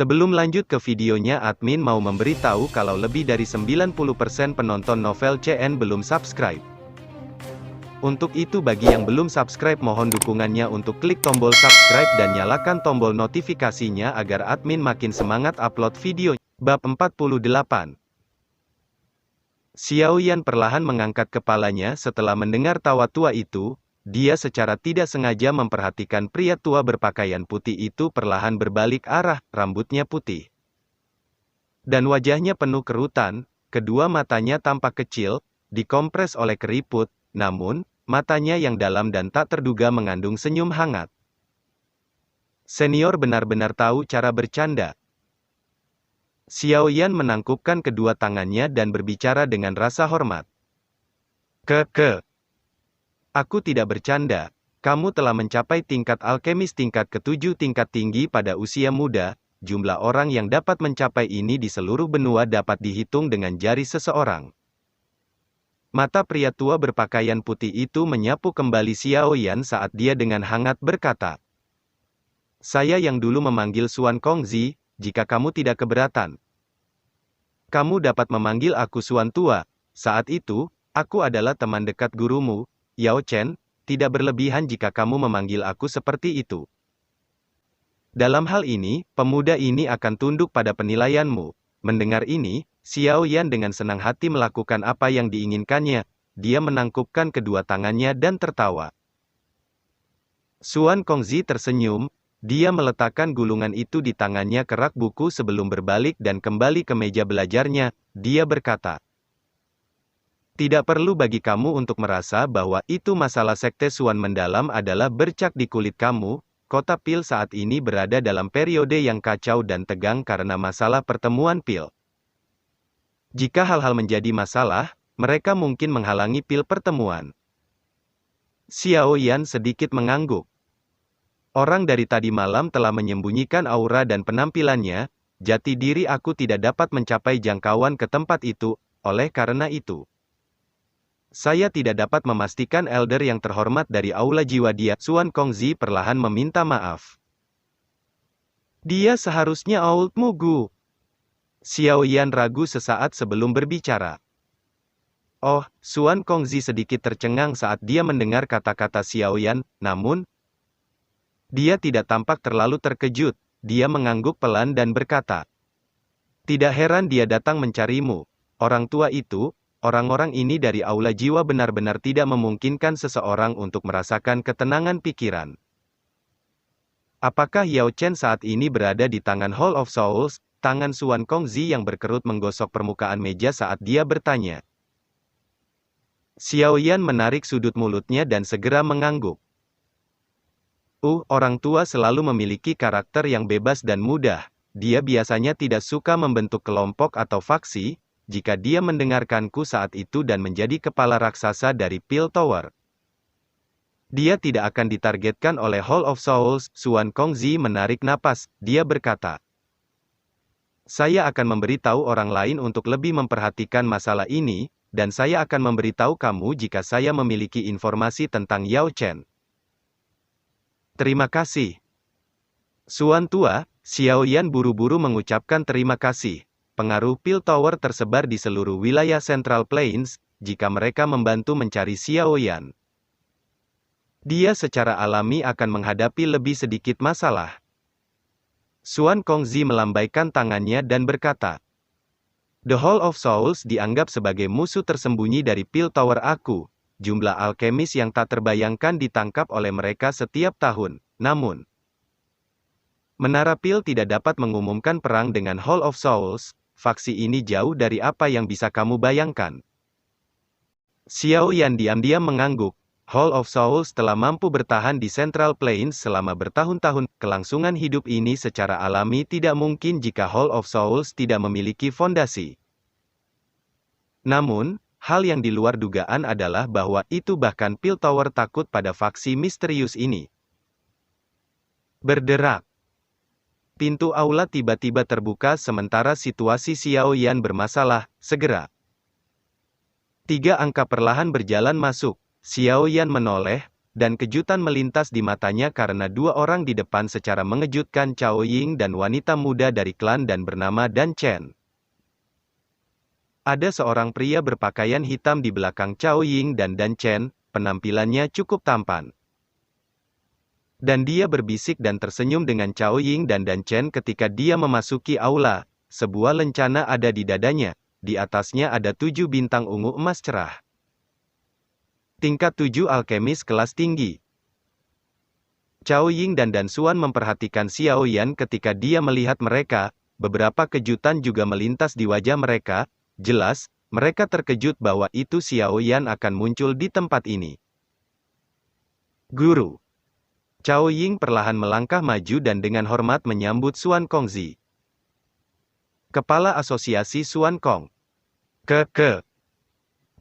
Sebelum lanjut ke videonya, admin mau memberitahu kalau lebih dari 90% penonton novel CN belum subscribe. Untuk itu bagi yang belum subscribe mohon dukungannya untuk klik tombol subscribe dan nyalakan tombol notifikasinya agar admin makin semangat upload video. Bab 48. Xiao Yan perlahan mengangkat kepalanya setelah mendengar tawa tua itu. Dia secara tidak sengaja memperhatikan pria tua berpakaian putih itu perlahan berbalik arah, rambutnya putih. Dan wajahnya penuh kerutan, kedua matanya tampak kecil, dikompres oleh keriput, namun, matanya yang dalam dan tak terduga mengandung senyum hangat. Senior benar-benar tahu cara bercanda. Xiao Yan menangkupkan kedua tangannya dan berbicara dengan rasa hormat. Aku tidak bercanda. Kamu telah mencapai tingkat alkemis tingkat ke-7 tingkat tinggi pada usia muda. Jumlah orang yang dapat mencapai ini di seluruh benua dapat dihitung dengan jari seseorang. Mata pria tua berpakaian putih itu menyapu kembali Xiao Yan saat dia dengan hangat berkata, "Saya yang dulu memanggil Suan Kongzi, jika kamu tidak keberatan. Kamu dapat memanggil aku Suan Tua. Saat itu, aku adalah teman dekat gurumu, Yao Chen, tidak berlebihan jika kamu memanggil aku seperti itu. Dalam hal ini, pemuda ini akan tunduk pada penilaianmu." Mendengar ini, Xiao Yan dengan senang hati melakukan apa yang diinginkannya. Dia menangkupkan kedua tangannya dan tertawa. Suan Kongzi tersenyum. Dia meletakkan gulungan itu di tangannya ke rak buku sebelum berbalik dan kembali ke meja belajarnya. Dia berkata, "Tidak perlu bagi kamu untuk merasa bahwa itu masalah sekte Suan mendalam adalah bercak di kulit kamu. Kota Pil saat ini berada dalam periode yang kacau dan tegang karena masalah pertemuan Pil. Jika hal-hal menjadi masalah, mereka mungkin menghalangi Pil pertemuan." Xiao Yan sedikit mengangguk. Orang dari tadi malam telah menyembunyikan aura dan penampilannya. Jati diri aku tidak dapat mencapai jangkauan ke tempat itu, oleh karena itu saya tidak dapat memastikan elder yang terhormat dari aula jiwa dia. Suan Kongzi perlahan meminta maaf. "Dia seharusnya Old Mugu." Xiao Yan ragu sesaat sebelum berbicara. Oh, Suan Kongzi sedikit tercengang saat dia mendengar kata-kata Xiao Yan, namun dia tidak tampak terlalu terkejut. Dia mengangguk pelan dan berkata, "Tidak heran dia datang mencarimu. Orang tua itu, orang-orang ini dari aula jiwa benar-benar tidak memungkinkan seseorang untuk merasakan ketenangan pikiran." "Apakah Yao Chen saat ini berada di tangan Hall of Souls?" Tangan Suan Kongzi yang berkerut menggosok permukaan meja saat dia bertanya. Xiao Yan menarik sudut mulutnya dan segera mengangguk. Orang tua selalu memiliki karakter yang bebas dan mudah. Dia biasanya tidak suka membentuk kelompok atau faksi. Jika dia mendengarkanku saat itu dan menjadi kepala raksasa dari Pil Tower, dia tidak akan ditargetkan oleh Hall of Souls. Suan Kongzi menarik napas. Dia berkata, "Saya akan memberitahu orang lain untuk lebih memperhatikan masalah ini, dan saya akan memberitahu kamu jika saya memiliki informasi tentang Yao Chen." "Terima kasih, Suan Tua." Xiao Yan buru-buru mengucapkan terima kasih. Pengaruh Pil Tower tersebar di seluruh wilayah Central Plains. Jika mereka membantu mencari Xiao Yan, dia secara alami akan menghadapi lebih sedikit masalah. Suan Kongzi melambaikan tangannya dan berkata, "The Hall of Souls dianggap sebagai musuh tersembunyi dari Pil Tower aku. Jumlah alkemis yang tak terbayangkan ditangkap oleh mereka setiap tahun. Namun, Menara Pil tidak dapat mengumumkan perang dengan Hall of Souls. Faksi ini jauh dari apa yang bisa kamu bayangkan." Xiao Yan diam-diam mengangguk. Hall of Souls telah mampu bertahan di Central Plains selama bertahun-tahun. Kelangsungan hidup ini secara alami tidak mungkin jika Hall of Souls tidak memiliki fondasi. Namun, hal yang di luar dugaan adalah bahwa itu bahkan Pil Tower takut pada faksi misterius ini. Berderak. Pintu aula tiba-tiba terbuka sementara situasi Xiao Yan bermasalah. Segera 3 angka perlahan berjalan masuk. Xiao Yan menoleh, dan kejutan melintas di matanya karena dua orang di depan secara mengejutkan Cao Ying dan wanita muda dari klan dan bernama Dan Chen. Ada seorang pria berpakaian hitam di belakang Cao Ying dan Dan Chen, penampilannya cukup tampan. Dan dia berbisik dan tersenyum dengan Cao Ying dan Dan Chen ketika dia memasuki aula. Sebuah lencana ada di dadanya, di atasnya ada 7 bintang ungu emas cerah. Tingkat 7 alkemis kelas tinggi. Cao Ying dan Dan Xuan memperhatikan Xiao Yan ketika dia melihat mereka, beberapa kejutan juga melintas di wajah mereka, jelas, mereka terkejut bahwa itu Xiao Yan akan muncul di tempat ini. Guru. Cao Ying perlahan melangkah maju dan dengan hormat menyambut Xuan Kongzi. Kepala Asosiasi Xuan Kong.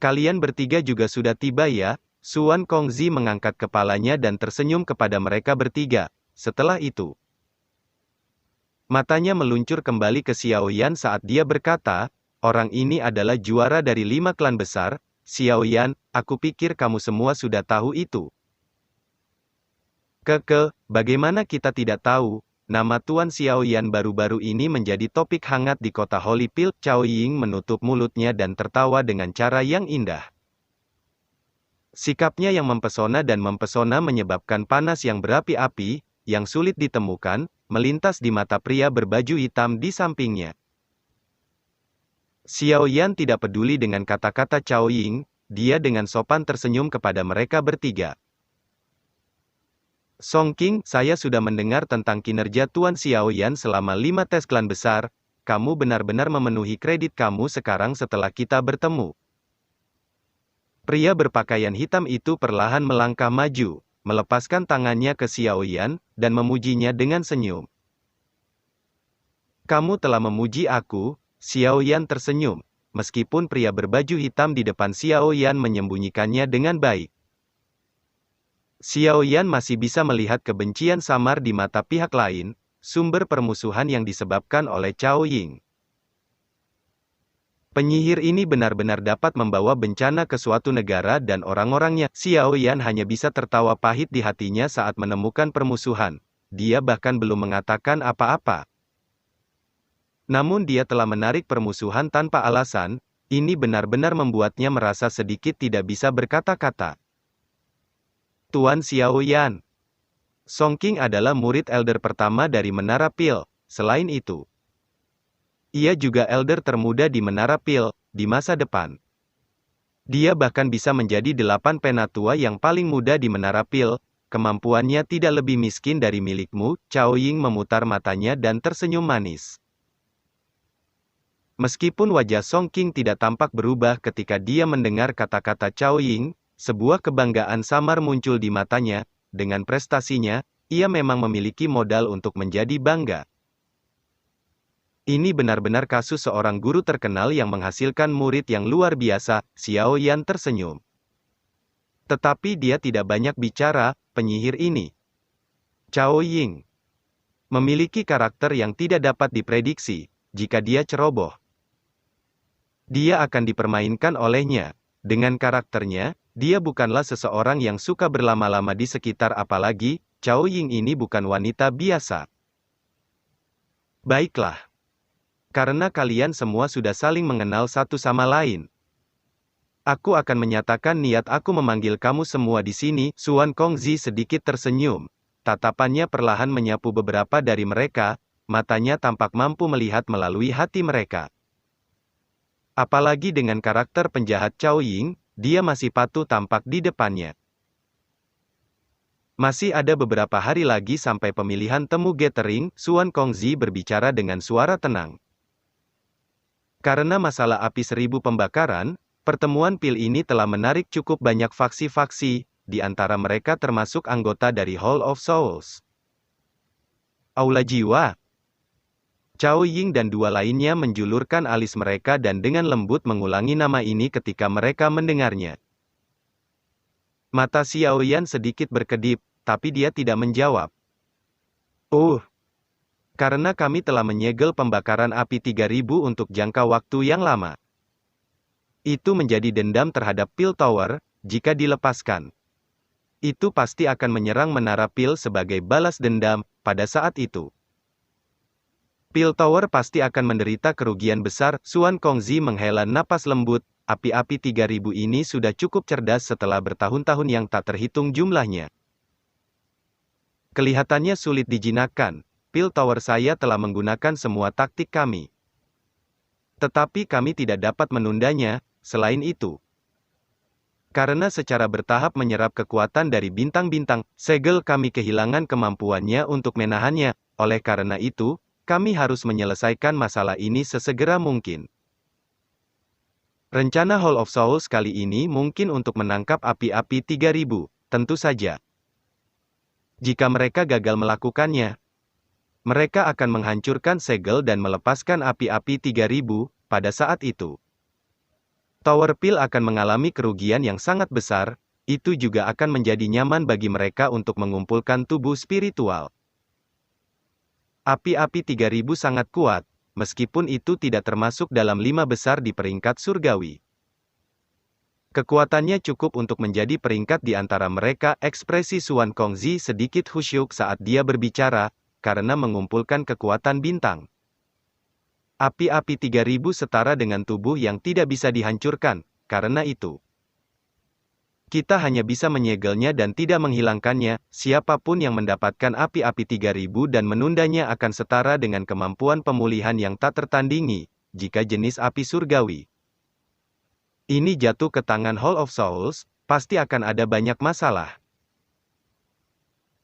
Kalian bertiga juga sudah tiba ya? Xuan Kongzi mengangkat kepalanya dan tersenyum kepada mereka bertiga. Setelah itu, matanya meluncur kembali ke Xiao Yan saat dia berkata, orang ini adalah juara dari 5 klan besar. Xiao Yan, aku pikir kamu semua sudah tahu itu. Bagaimana kita tidak tahu? Nama Tuan Xiao Yan baru-baru ini menjadi topik hangat di kota Holyfield. Cao Ying menutup mulutnya dan tertawa dengan cara yang indah. Sikapnya yang mempesona dan mempesona menyebabkan panas yang berapi-api, yang sulit ditemukan, melintas di mata pria berbaju hitam di sampingnya. Xiao Yan tidak peduli dengan kata-kata Cao Ying, dia dengan sopan tersenyum kepada mereka bertiga. Song Qing, saya sudah mendengar tentang kinerja Tuan Xiao Yan selama 5 tes klan besar, kamu benar-benar memenuhi kredit kamu sekarang setelah kita bertemu. Pria berpakaian hitam itu perlahan melangkah maju, melepaskan tangannya ke Xiao Yan, dan memujinya dengan senyum. Kamu telah memuji aku, Xiao Yan tersenyum, meskipun pria berbaju hitam di depan Xiao Yan menyembunyikannya dengan baik. Xiao Yan masih bisa melihat kebencian samar di mata pihak lain, sumber permusuhan yang disebabkan oleh Cao Ying. Penyihir ini benar-benar dapat membawa bencana ke suatu negara dan orang-orangnya. Xiao Yan hanya bisa tertawa pahit di hatinya saat menemukan permusuhan. Dia bahkan belum mengatakan apa-apa. Namun dia telah menarik permusuhan tanpa alasan, ini benar-benar membuatnya merasa sedikit tidak bisa berkata-kata. Tuan Xiao Yan. Song Qing adalah murid elder pertama dari Menara Pil. Selain itu, ia juga elder termuda di Menara Pil, di masa depan. Dia bahkan bisa menjadi 8 penatua yang paling muda di Menara Pil. Kemampuannya tidak lebih miskin dari milikmu. Cao Ying memutar matanya dan tersenyum manis. Meskipun wajah Song Qing tidak tampak berubah ketika dia mendengar kata-kata Cao Ying, sebuah kebanggaan samar muncul di matanya. Dengan prestasinya, ia memang memiliki modal untuk menjadi bangga. Ini benar-benar kasus seorang guru terkenal yang menghasilkan murid yang luar biasa. Xiao Yan tersenyum. Tetapi dia tidak banyak bicara, penyihir ini. Cao Ying memiliki karakter yang tidak dapat diprediksi. Jika dia ceroboh, dia akan dipermainkan olehnya. Dengan karakternya, dia bukanlah seseorang yang suka berlama-lama di sekitar, apalagi, Cao Ying ini bukan wanita biasa. Baiklah. Karena kalian semua sudah saling mengenal satu sama lain, aku akan menyatakan niat aku memanggil kamu semua di sini. Xuan Kongzi sedikit tersenyum. Tatapannya perlahan menyapu beberapa dari mereka, matanya tampak mampu melihat melalui hati mereka. Apalagi dengan karakter penjahat Cao Ying, dia masih patuh tampak di depannya. Masih ada beberapa hari lagi sampai pemilihan temu gathering. Xuan Kongzi berbicara dengan suara tenang. Karena masalah api 1000 pembakaran, pertemuan pil ini telah menarik cukup banyak faksi-faksi, di antara mereka termasuk anggota dari Hall of Souls. Aula Jiwa. Cao Ying dan dua lainnya menjulurkan alis mereka dan dengan lembut mengulangi nama ini ketika mereka mendengarnya. Mata Xiao Yan sedikit berkedip, tapi dia tidak menjawab. Karena kami telah menyegel pembakaran api 3000 untuk jangka waktu yang lama. Itu menjadi dendam terhadap Pil Tower, jika dilepaskan. Itu pasti akan menyerang Menara Pil sebagai balas dendam. Pada saat itu, Pil Tower pasti akan menderita kerugian besar. Xuan Kongzi menghela napas lembut. Api-api 3000 ini sudah cukup cerdas setelah bertahun-tahun yang tak terhitung jumlahnya. Kelihatannya sulit dijinakkan. Pil Tower saya telah menggunakan semua taktik kami. Tetapi kami tidak dapat menundanya. Selain itu, karena secara bertahap menyerap kekuatan dari bintang-bintang, segel kami kehilangan kemampuannya untuk menahannya. Oleh karena itu, kami harus menyelesaikan masalah ini sesegera mungkin. Rencana Hall of Souls kali ini mungkin untuk menangkap api-api 3000, tentu saja. Jika mereka gagal melakukannya, mereka akan menghancurkan segel dan melepaskan api-api 3000, pada saat itu. Tower Pil akan mengalami kerugian yang sangat besar, itu juga akan menjadi nyaman bagi mereka untuk mengumpulkan tubuh spiritual. Api-api 3000 sangat kuat, meskipun itu tidak termasuk dalam 5 besar di peringkat surgawi. Kekuatannya cukup untuk menjadi peringkat di antara mereka. Ekspresi Xuan Kongzi sedikit khusyuk saat dia berbicara, karena mengumpulkan kekuatan bintang. Api-api 3000 setara dengan tubuh yang tidak bisa dihancurkan, karena itu kita hanya bisa menyegelnya dan tidak menghilangkannya. Siapapun yang mendapatkan api-api 3000 dan menundanya akan setara dengan kemampuan pemulihan yang tak tertandingi, jika jenis api surgawi ini jatuh ke tangan Hall of Souls, pasti akan ada banyak masalah.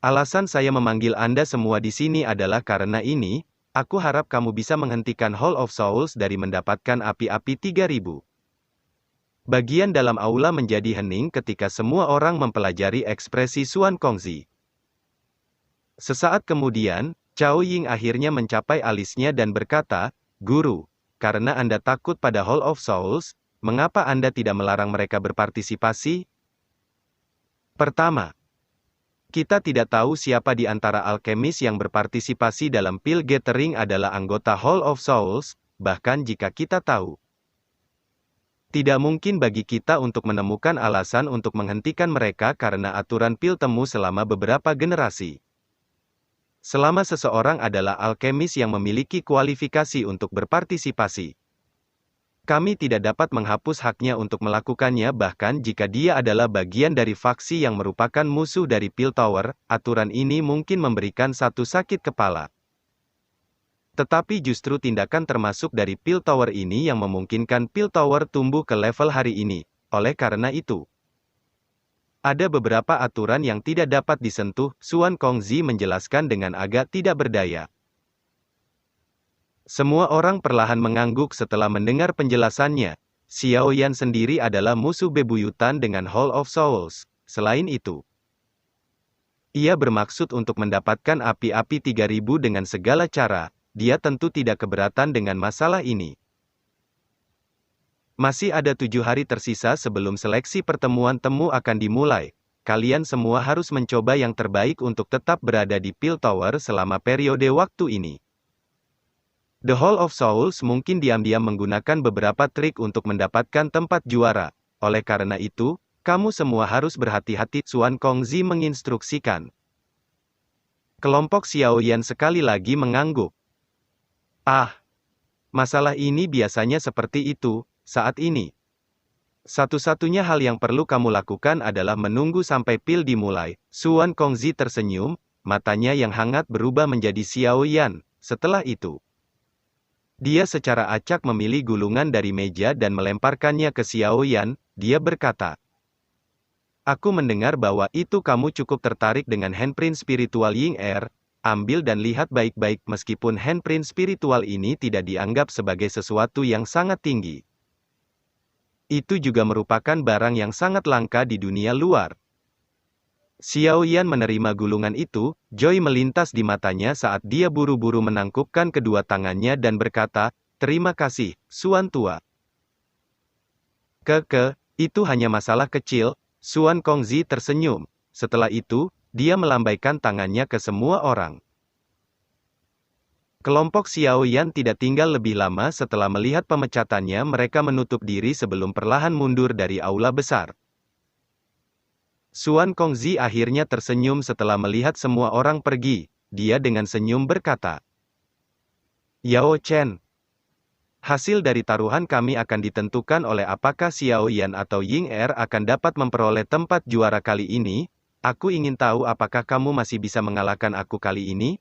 Alasan saya memanggil Anda semua di sini adalah karena ini. Aku harap kamu bisa menghentikan Hall of Souls dari mendapatkan api-api 3000. Bagian dalam aula menjadi hening ketika semua orang mempelajari ekspresi Xuan Kongzi. Sesaat kemudian, Cao Ying akhirnya mencapai alisnya dan berkata, "Guru, karena Anda takut pada Hall of Souls, mengapa Anda tidak melarang mereka berpartisipasi?" Pertama, kita tidak tahu siapa di antara alkemis yang berpartisipasi dalam Pil Gathering adalah anggota Hall of Souls, bahkan jika kita tahu. Tidak mungkin bagi kita untuk menemukan alasan untuk menghentikan mereka karena aturan pil temu selama beberapa generasi. Selama seseorang adalah alkemis yang memiliki kualifikasi untuk berpartisipasi, kami tidak dapat menghapus haknya untuk melakukannya bahkan jika dia adalah bagian dari faksi yang merupakan musuh dari Pil Tower. Aturan ini mungkin memberikan satu sakit kepala. Tetapi justru tindakan termasuk dari Pil Tower ini yang memungkinkan Pil Tower tumbuh ke level hari ini. Oleh karena itu, ada beberapa aturan yang tidak dapat disentuh. Xuan Kongzi menjelaskan dengan agak tidak berdaya. Semua orang perlahan mengangguk setelah mendengar penjelasannya. Xiao Yan sendiri adalah musuh bebuyutan dengan Hall of Souls. Selain itu, ia bermaksud untuk mendapatkan api-api 3000 dengan segala cara. Dia tentu tidak keberatan dengan masalah ini. Masih ada 7 hari tersisa sebelum seleksi pertemuan temu akan dimulai. Kalian semua harus mencoba yang terbaik untuk tetap berada di Pil Tower selama periode waktu ini. The Hall of Souls mungkin diam-diam menggunakan beberapa trik untuk mendapatkan tempat juara. Oleh karena itu, kamu semua harus berhati-hati. Xuan Kongzi menginstruksikan. Kelompok Xiao Yan sekali lagi mengangguk. Masalah ini biasanya seperti itu, saat ini. Satu-satunya hal yang perlu kamu lakukan adalah menunggu sampai pil dimulai. Xuan Kongzi tersenyum, matanya yang hangat berubah menjadi Xiao Yan. Setelah itu, dia secara acak memilih gulungan dari meja dan melemparkannya ke Xiao Yan. Dia berkata, "Aku mendengar bahwa itu kamu cukup tertarik dengan handprint spiritual Ying Er. Ambil dan lihat baik-baik meskipun handprint spiritual ini tidak dianggap sebagai sesuatu yang sangat tinggi. Itu juga merupakan barang yang sangat langka di dunia luar." Xiao Yan menerima gulungan itu, joy melintas di matanya saat dia buru-buru menangkupkan kedua tangannya dan berkata, "Terima kasih, Xuan Tua." Itu hanya masalah kecil." Xuan Kongzi tersenyum. Setelah itu, dia melambaikan tangannya ke semua orang. Kelompok Xiao Yan tidak tinggal lebih lama setelah melihat pemecatannya. Mereka menutup diri sebelum perlahan mundur dari aula besar. Xuan Kongzi akhirnya tersenyum setelah melihat semua orang pergi. Dia dengan senyum berkata, Yao Chen, hasil dari taruhan kami akan ditentukan oleh apakah Xiao Yan atau Ying Er akan dapat memperoleh tempat juara kali ini. Aku ingin tahu apakah kamu masih bisa mengalahkan aku kali ini?